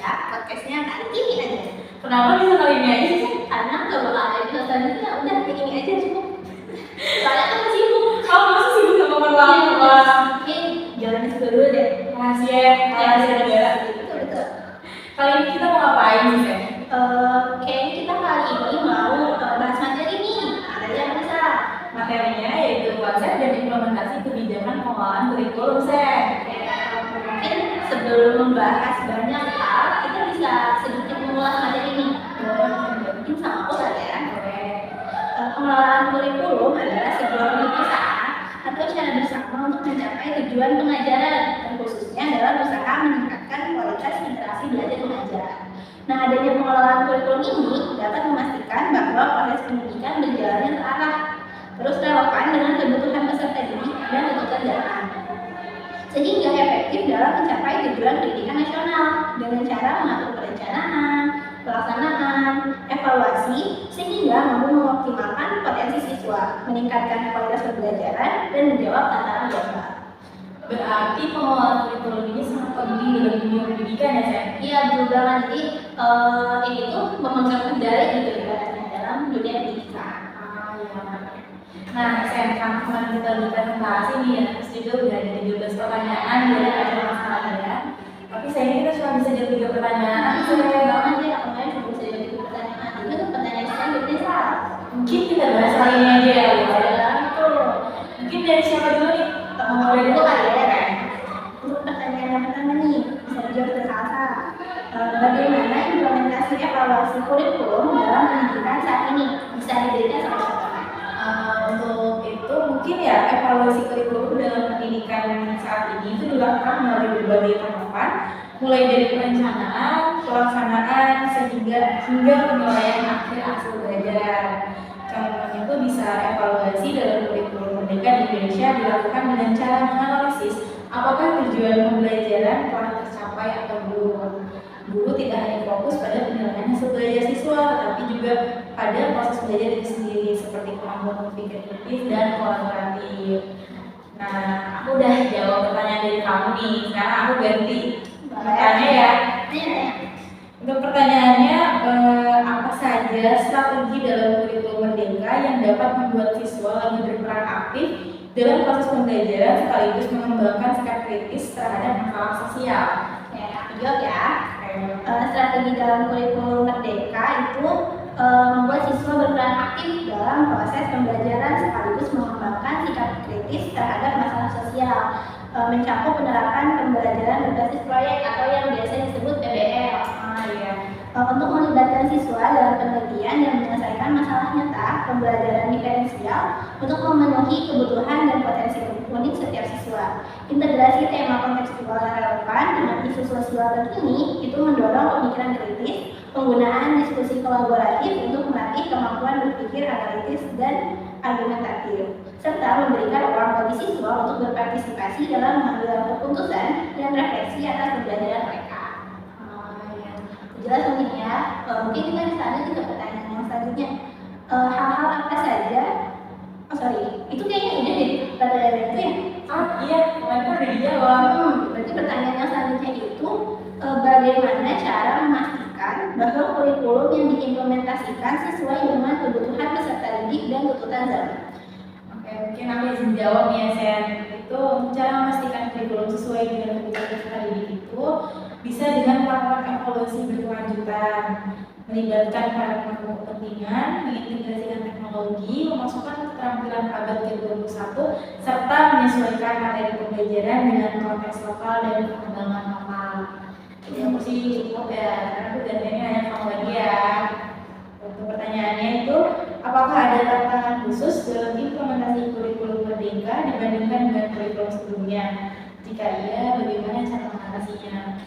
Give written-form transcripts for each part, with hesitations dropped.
aja podcastnya kali ini aja. Kenapa bisa kali ini aja sih? Karena kalau ada episode selanjutnya udah kayak ini aja cukup. Soalnya kan sibuk. Kamu masih sibuk sama perlakuan? Oke, jalan dulu deh. Rahasia negara. Betul. Kali ini kita mau ngapain sih, Sen? Kayaknya kita kali ini mau bahas materi nih. Ada yang bisa. Materinya yaitu konsep dan implementasi kebijakan pengelolaan kurikulum, Sen. Mungkin sebelum membahas banyak hal, kita bisa sedikit mengulas materi ini. Mungkin sama aku kali ya. Pengelolaan kurikulum adalah sebuah usaha atau cara bersama untuk mencapai tujuan pengajaran, dan khususnya dalam usaha meningkatkan kualitas interaksi belajar mengajar. Nah, adanya pengelolaan kurikulum ini dapat memastikan bahwa proses pendidikan berjalannya terarah, terus relevan dengan kebutuhan peserta didik dan tuntutan zaman, sehingga efektif dalam mencapai tujuan pendidikan nasional dengan cara mengatur perencanaan, pelaksanaan, evaluasi, sehingga mampu mengoptimalkan potensi siswa, meningkatkan kualitas pembelajaran, dan menjawab tantangan global. Berarti pengelolaan kurikulum ini sangat penting dalam dunia pendidikan ya, Sen? Iya, betul banget. Jadi ini tuh memegang kendali gitu ibaratnya dalam dunia pendidikan. Nah, Sen, kan kemarin kita udah presentasi nih ya, terus juga udah ada 13 pertanyaan dari ada masalah ya. Tapi sayangnya kita cuma bisa jawab 3 pertanyaan. Banget ya, kemarin cuma bisa jawab 3 pertanyaan. Itu tuh pertanyaan selanjutnya salah. Mungkin kita bahas kali ini aja ya, Betul. Mungkin dari siapa dulu nih? Dari dulu kali ya. Untuk pertanyaan yang pertama nih, bisa dijawab terasa. Bagaimana implementasi evaluasi kurikulum dalam pendidikan saat ini? Bisa diberikan sama siapa? Untuk itu mungkin ya evaluasi kurikulum dalam pendidikan saat ini itu dilakukan melalui berbagai tahapan, mulai dari perencanaan, pelaksanaan, hingga penilaian akhir hasil belajar. Contohnya itu bisa evaluasi dalam kurikulum Merdeka di Indonesia dilakukan dengan cara menganalisis apakah tujuan pembelajaran telah tercapai atau belum. Guru tidak hanya fokus pada penilaian hasil belajar siswa, tetapi juga pada proses belajar itu sendiri seperti kemampuan berpikir kritis dan kolaboratif. Nah, aku udah jawab pertanyaan dari kamu nih. Sekarang aku ganti bertanya ya. Untuk pertanyaannya, apa saja strategi dalam kurikulum Merdeka yang dapat membuat siswa lebih berperan aktif dalam proses pembelajaran sekaligus mengembangkan sikap kritis terhadap masalah sosial? Ya, aku jawab ya. Strategi dalam kurikulum Merdeka itu membuat siswa berperan aktif dalam proses pembelajaran sekaligus mengembangkan sikap kritis terhadap masalah sosial, mencakup penerapan pembelajaran berbasis proyek atau yang biasa disebut PBL. Untuk melibatkan siswa dalam penelitian yang menyelesaikan masalah nyata, pembelajaran diferensial untuk memenuhi kebutuhan dan potensi unik setiap siswa. Integrasi tema kontekstual yang relevan dengan isu sosial terkini itu mendorong pemikiran kritis, penggunaan diskusi kolaboratif untuk melatih kemampuan berpikir analitis dan argumentatif, serta memberikan ruang bagi siswa untuk berpartisipasi dalam mengambil keputusan dan refleksi atas pembelajaran mereka. Jelas mungkin ya, mungkin kita bisa lanjut ke pertanyaan yang selanjutnya. Hal-hal apa saja, itu kayaknya udah deh pertanyaan itu ya? Iya, kemarin udah dijawab. Berarti pertanyaan yang selanjutnya itu bagaimana cara memastikan bahwa kurikulum yang diimplementasikan sesuai dengan kebutuhan peserta didik dan tuntutan zaman? Oke, mungkin aku izin jawab ya, Sen. Itu cara memastikan kurikulum sesuai dengan kebutuhan peserta didik itu bisa dengan melakukan evaluasi berkelanjutan, melibatkan para pemangku kepentingan, mengintegrasikan teknologi, memasukkan keterampilan abad ke-21, serta menyesuaikan materi pembelajaran dengan konteks lokal dan perkembangan lokal. Jadi aku sih cukup ya, karena aku gantiannya hanya kamu lagi ya. Untuk pertanyaannya itu, apakah ada tantangan khusus dalam implementasi kurikulum Merdeka dibandingkan dengan kurikulum sebelumnya? Jika iya, bagaimana cara mengatasinya?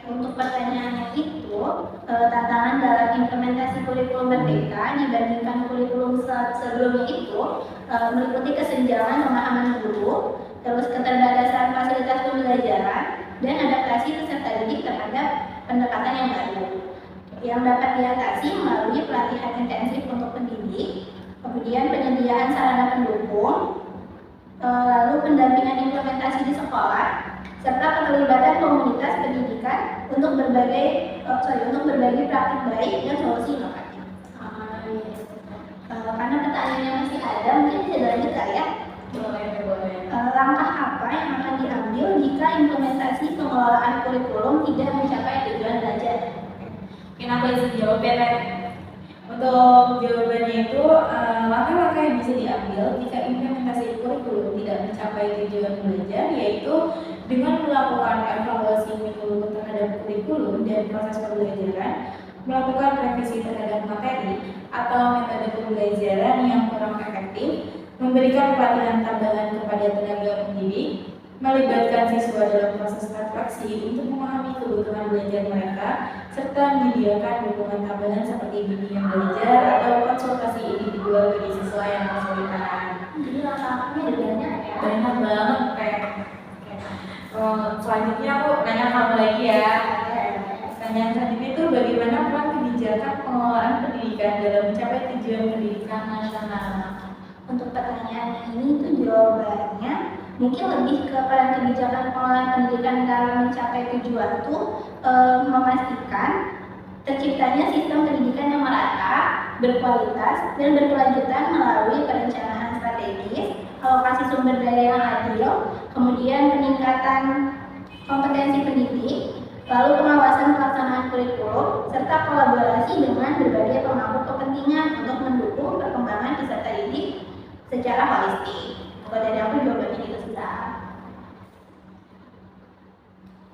Untuk pertanyaannya itu, tantangan dalam implementasi kurikulum Merdeka dibandingkan kurikulum sebelumnya itu meliputi kesenjangan pemahaman guru, terus keterbatasan fasilitas pembelajaran, dan adaptasi peserta didik terhadap pendekatan yang baru. Yang dapat diatasi melalui pelatihan intensif untuk pendidik, kemudian penyediaan sarana pendukung, lalu pendampingan implementasi di sekolah, serta keterlibatan komunitas pendidikan untuk berbagi praktik baik dan solusi inovatif. Karena pertanyaannya masih ada, mungkin bisa dilanjut kali ya. Boleh. Langkah apa yang akan diambil jika implementasi pengelolaan kurikulum tidak mencapai tujuan belajar? Mungkin aku bisa jawab ya, Teh. Untuk jawabannya itu, langkah-langkah yang bisa diambil jika implementasi kurikulum tidak mencapai tujuan belajar, yaitu dengan melakukan evaluasi menyeluruh terhadap kurikulum dan proses pembelajaran, melakukan revisi terhadap materi atau metode pembelajaran yang kurang efektif, memberikan pelatihan tambahan kepada tenaga pendidik, melibatkan siswa dalam proses refleksi untuk memahami kebutuhan belajar mereka, serta menyediakan dukungan tambahan seperti bimbingan belajar atau konsultasi individual bagi siswa yang kesulitan. Jadi langkah-langkahnya ada banyak ya. Banyak banget, Teh. Selanjutnya aku nanya kamu lagi ya. Pertanyaan selanjutnya itu bagaimana peran kebijakan pengelolaan pendidikan dalam mencapai tujuan pendidikan nasional? Untuk pertanyaan ini itu jawabannya mungkin lebih ke peran kebijakan pengelolaan pendidikan dalam mencapai tujuan itu memastikan terciptanya sistem pendidikan yang merata, berkualitas, dan berkelanjutan melalui perencanaan strategis, alokasi sumber daya yang adil, kemudian peningkatan kompetensi pendidik, lalu pengawasan pelaksanaan kurikulum, serta kolaborasi dengan berbagai pemangku kepentingan untuk mendukung perkembangan peserta didik secara holistik. Kalau dari aku jawabannya gitu sudah.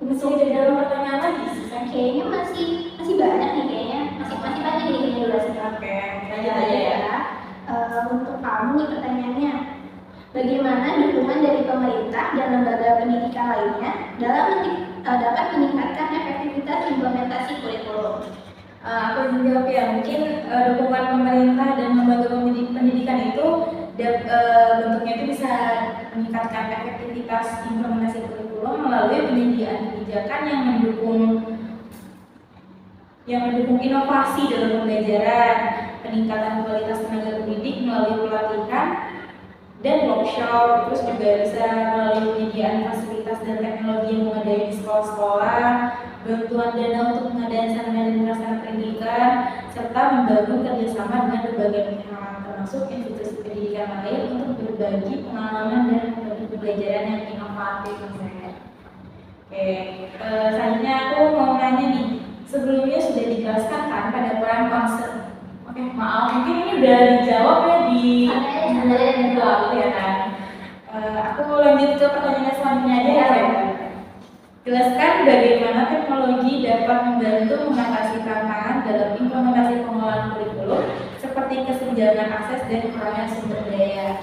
Masih ada dalam pertanyaan lagi sih? Kayaknya masih banyak nih kayaknya. Masih banyak nih kayaknya durasinya. Oke, lanjut aja ya. Untuk kamu nih pertanyaannya, bagaimana dukungan dari pemerintah dan lembaga pendidikan lainnya dalam dapat meningkatkan efektivitas implementasi kurikulum? Aku izin jawab ya, mungkin dukungan pemerintah dan lembaga pendidikan itu bentuknya itu bisa meningkatkan efektivitas implementasi kurikulum melalui penyediaan kebijakan yang mendukung inovasi dalam pembelajaran, peningkatan kualitas tenaga pendidik melalui pelatihan dan workshop, terus juga bisa melalui penyediaan fasilitas dan teknologi yang memadai di sekolah-sekolah, bantuan dana untuk pengadaan sarana dan prasarana pendidikan, serta membangun kerjasama dengan berbagai pihak, termasuk institusi pendidikan lain untuk berbagi pengalaman dan metode pembelajaran yang inovatif. Oke, selanjutnya aku mau nanya nih, sebelumnya sudah dijelaskan kan pada peran concern. Oke, maaf, mungkin ini udah dijawab ya di minggu lalu ya kan. Aku lanjut ke pertanyaan selanjutnya aja ya. Jelaskan bagaimana teknologi dapat membantu mengatasi tantangan dalam implementasi pengelolaan kurikulum seperti kesenjangan akses dan kekurangan sumber daya.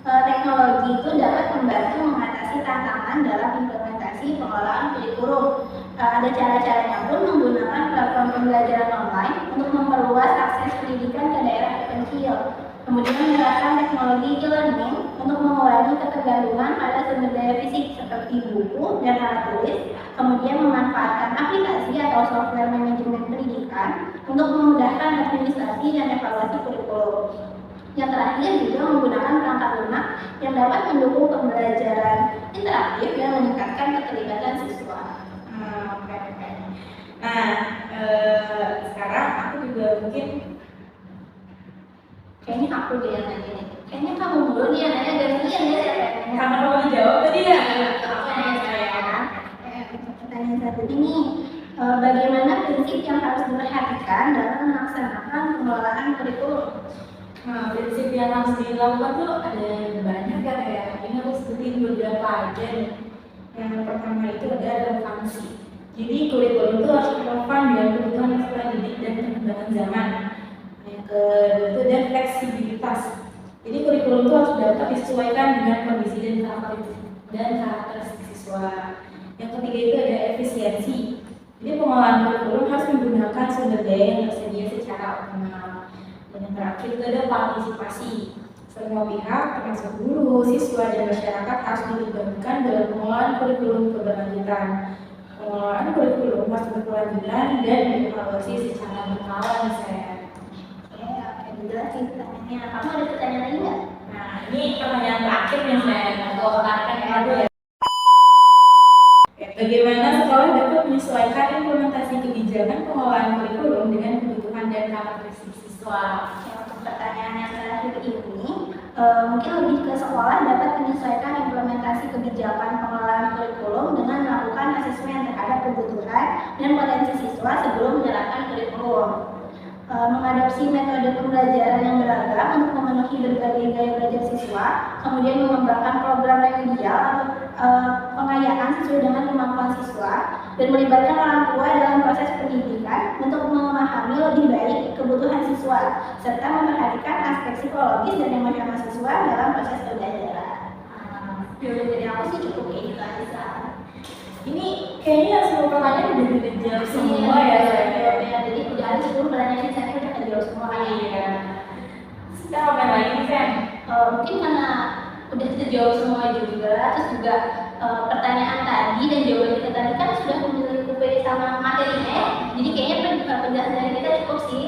Teknologi itu dapat membantu mengatasi tantangan dalam implementasi pengelolaan kurikulum. Ada cara-caranya pun menggunakan platform pembelajaran online untuk memperluas akses pendidikan ke daerah terpencil. Kemudian menerapkan teknologi e-learning untuk mengurangi ketergantungan pada sumber daya fisik seperti buku dan alat tulis. Kemudian memanfaatkan aplikasi atau software manajemen pendidikan untuk memudahkan administrasi dan evaluasi kurikulum. Yang terakhir juga menggunakan perangkat lunak yang dapat mendukung pembelajaran interaktif dan meningkatkan keterlibatan siswa. Oke. Nah, sekarang aku juga mungkin kayaknya aku deh yang nanya nih. Kayaknya kamu dulu nih yang nanya gantian ya siapa yang nanya? karena mau dijawab tadi ya. Aku nanya saya. Untuk pertanyaan satu ini, bagaimana prinsip yang harus diperhatikan dalam melaksanakan pengelolaan kurikulum? Nah, prinsip yang harus dilakukan tuh ada banyak ya kayak ini aku sebutin beberapa aja nih. Yang pertama itu ada relevansi. Jadi kurikulum itu harus relevan dengan kebutuhan peserta didik dan perkembangan zaman. Yang kedua itu ada fleksibilitas. Jadi kurikulum itu harus dapat disesuaikan dengan kondisi dan karakteristik siswa. Yang ketiga itu ada efisiensi. Jadi pengelolaan kurikulum harus menggunakan sumber daya yang tersedia secara optimal. Dan yang terakhir itu ada partisipasi. Semua pihak, termasuk guru, siswa, dan masyarakat harus dilibatkan dalam pengelolaan kurikulum keberlanjutan. Pengelolaan kurikulum harus berkelanjutan dan dievaluasi secara berkala, misalnya. Oke, jelas sih pertanyaannya. Kamu ada pertanyaan lagi nggak? Nah, ini pertanyaan terakhir nih, saya. Aku akan yang kedua ya. Bagaimana sekolah dapat menyesuaikan implementasi kebijakan pengelolaan kurikulum dengan kebutuhan dan karakteristik siswa? Untuk pertanyaan yang terakhir ini, mungkin lebih ke sekolah dapat menyesuaikan implementasi kebijakan pengelolaan kurikulum dengan melakukan asesmen terhadap kebutuhan dan potensi siswa sebelum menerapkan kurikulum. Mengadopsi metode pembelajaran yang beragam untuk memenuhi berbagai gaya belajar siswa, kemudian mengembangkan program remedial atau pengayaan sesuai dengan kemampuan siswa, dan melibatkan orang tua dalam proses pendidikan untuk memahami lebih baik kebutuhan siswa, serta memperhatikan aspek psikologis dan emosional siswa dalam proses pembelajaran. Jawaban dari aku sih cukup kayak gitu aja. Ini kayaknya semua pertanyaan udah dijawab semua ya. Jadi udah ada 10 pertanyaan saya udah kejawab semua. Iya. Sekarang apa lagi nih Fen? Mungkin karena udah terjawab semua juga, terus juga pertanyaan tadi dan jawaban kita tadi kan sudah mencukupi sama materinya, jadi kayaknya penjelasan dari kita cukup sih.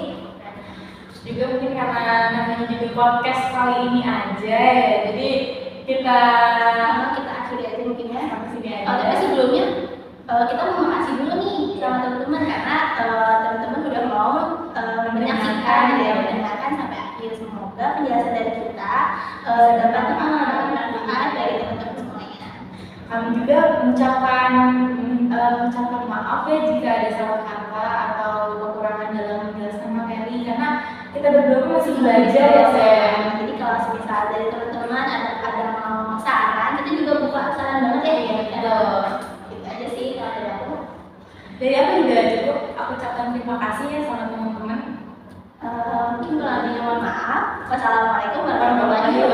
Terus juga mungkin karena namanya juga podcast kali ini aja ya, jadi kita akhiri aja mungkin ya. Sampai sini aja. Tapi sebelumnya kita mau makasih dulu nih sama teman-teman karena teman-teman udah mau mendengarkan sampai akhir. Semoga penjelasan dari kita dapat bermanfaat dari teman-teman semuanya. Kami juga mengucapkan maaf ya jika ada salah kata atau kekurangan dalam menjelaskan materi karena kita berdua masih belajar ya Sen. Jadi kalau misal dari teman-teman ada mau saran, kita juga buka saran banget ya. Gitu aja sih kalau dari aku. Dari aku juga cukup. Aku ucapkan terima kasih ya sama teman-teman. Mungkin kalau ada yang mohon maaf. Wassalamualaikum warahmatullahi wabarakatuh.